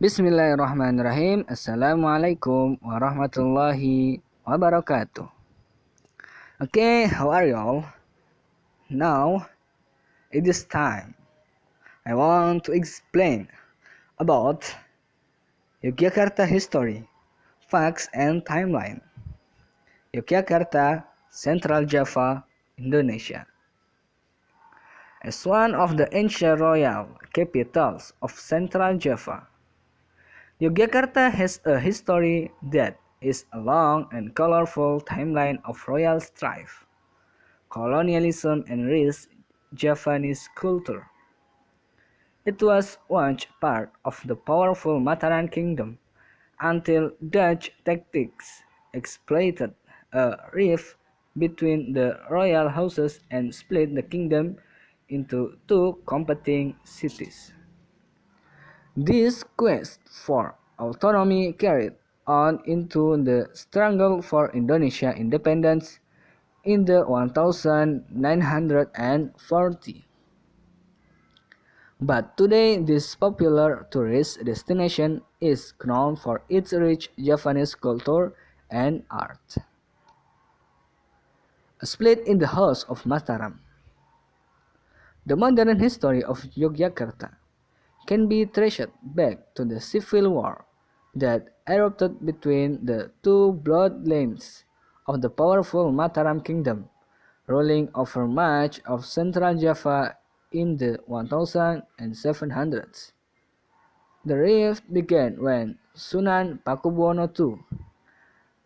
Bismillahirrahmanirrahim. Assalamualaikum warahmatullahi wabarakatuh. Okay, how are y'all? Now, it is time. I want to explain about Yogyakarta history, facts and timeline. Yogyakarta, Central Java, Indonesia. As one of the ancient royal capitals of Central Java, Yogyakarta has a history that is a long and colorful timeline of royal strife, colonialism, and rich Javanese culture. It was once part of the powerful Mataram Kingdom until Dutch tactics exploited a rift between the royal houses and split the kingdom into two competing cities. This quest for autonomy carried on into the struggle for Indonesia independence in the 1940. But today this popular tourist destination is known for its rich Javanese culture and art. A split in the House of Mataram. The modern history of Yogyakarta can be traced back to the civil war that erupted between the two bloodlines of the powerful Mataram Kingdom, ruling over much of Central Java in the 1700s. The rift began when Sunan Pakubuwono II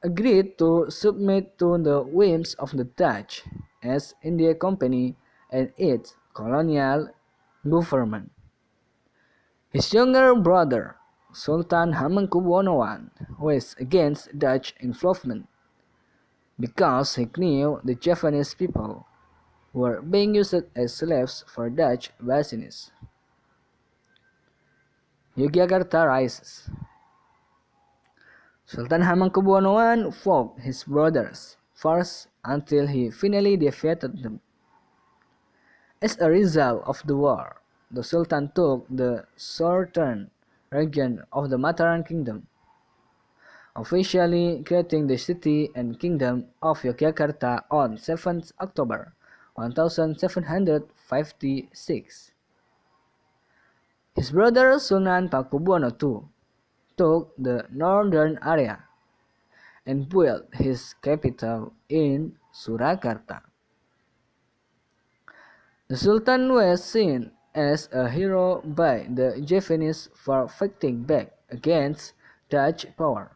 agreed to submit to the whims of the Dutch East India Company and its colonial government. His younger brother, Sultan Hamengkubuwono I, was against Dutch involvement because he knew the Javanese people were being used as slaves for Dutch business. Yogyakarta rises. Sultan Hamengkubuwono I fought his brothers first until he finally defeated them. As a result of the war, the Sultan took the southern region of the Mataram Kingdom, officially creating the city and kingdom of Yogyakarta on 7th October 1756. His brother Sunan Pakubuwono II took the northern area and built his capital in Surakarta. The Sultan was seen as a hero by the Javanese for fighting back against Dutch power.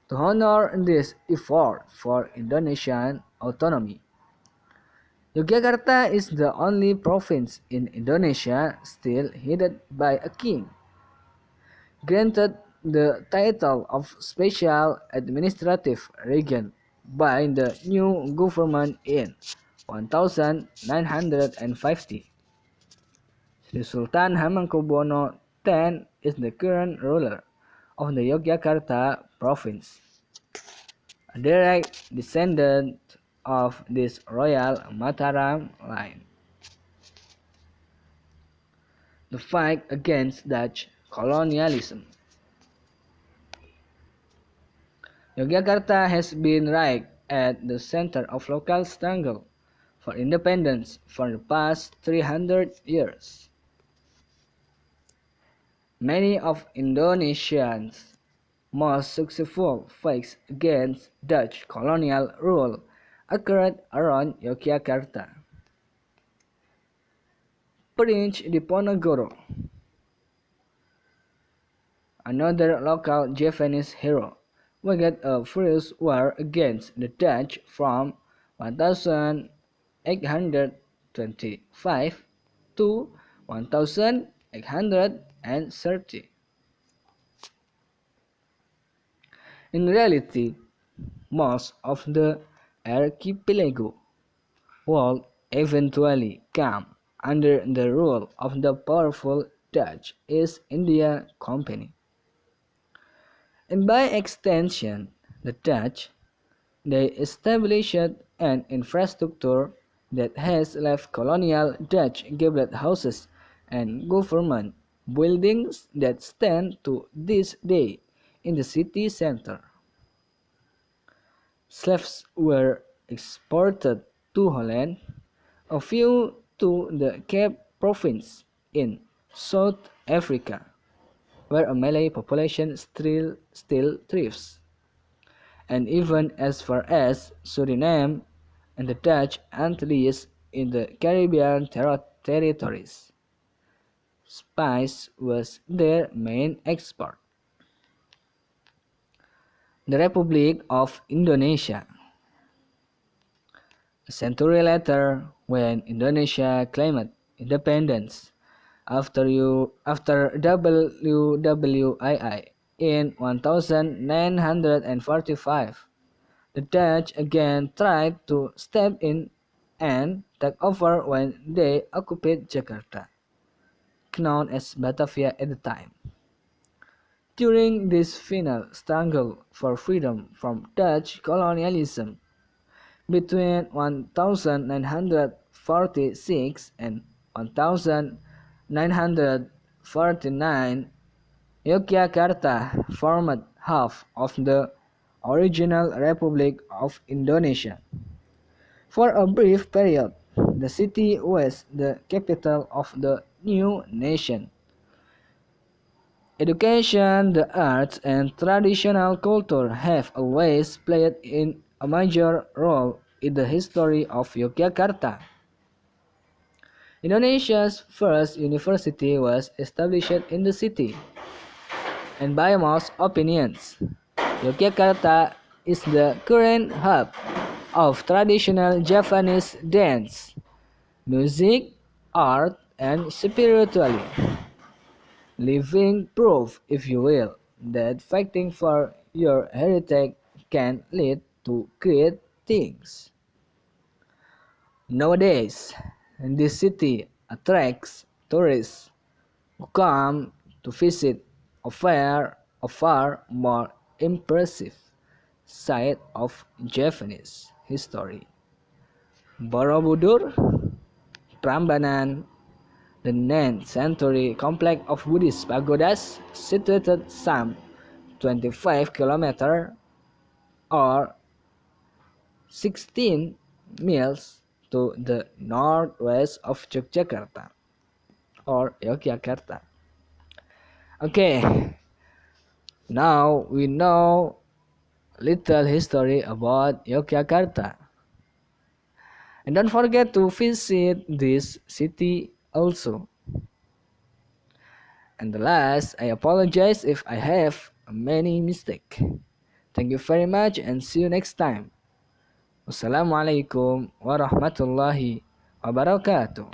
To honor this effort for Indonesian autonomy, Yogyakarta is the only province in Indonesia still headed by a king, granted the title of Special Administrative Region by the new government in 1950. The Sultan Hamengkubuwono X is the current ruler of the Yogyakarta province, a direct descendant of this royal Mataram line. The fight against Dutch colonialism. Yogyakarta has been right at the center of local struggle for independence for the past 300 years. Many of Indonesia's most successful fights against Dutch colonial rule occurred around Yogyakarta. Prince Diponegoro, another local Javanese hero, waged a fierce war against the Dutch from 1825 to 1830. In reality, most of the archipelago would eventually come under the rule of the powerful Dutch East India Company, and by extension the Dutch. They established an infrastructure that has left colonial Dutch gable houses and government buildings that stand to this day in the city center. Slaves were exported to Holland, a few to the Cape Province in South Africa, where a Malay population still thrives, and even as far as Suriname and the Dutch Antilles in the Caribbean territories. Spice was their main export. The Republic of Indonesia. A century later, when Indonesia claimed independence after WWII in 1945, the Dutch again tried to step in and take over when they occupied Jakarta, known as Batavia at the time. During this final struggle for freedom from Dutch colonialism between 1946 and 1949, Yogyakarta formed half of the original Republic of Indonesia. For a brief period, the city was the capital of the new nation. Education, the arts, and traditional culture have always played a major role in the history of Yogyakarta. Indonesia's first university was established in the city, and by most opinions, Yogyakarta is the current hub of traditional Javanese dance, music, art, and spirituality. Living proof, if you will, that fighting for your heritage can lead to great things. Nowadays, this city attracts tourists who come to visit a far more impressive side of Javanese history. Borobudur, Prambanan, the 9th century complex of Buddhist pagodas situated some 25 kilometers or 16 miles to the northwest of Yogyakarta or Yogyakarta. Okay, now we know little history about Yogyakarta. And don't forget to visit this city also. And the last, I apologize if I have many mistakes. Thank you very much and see you next time. Wassalamualaikum warahmatullahi wabarakatuh.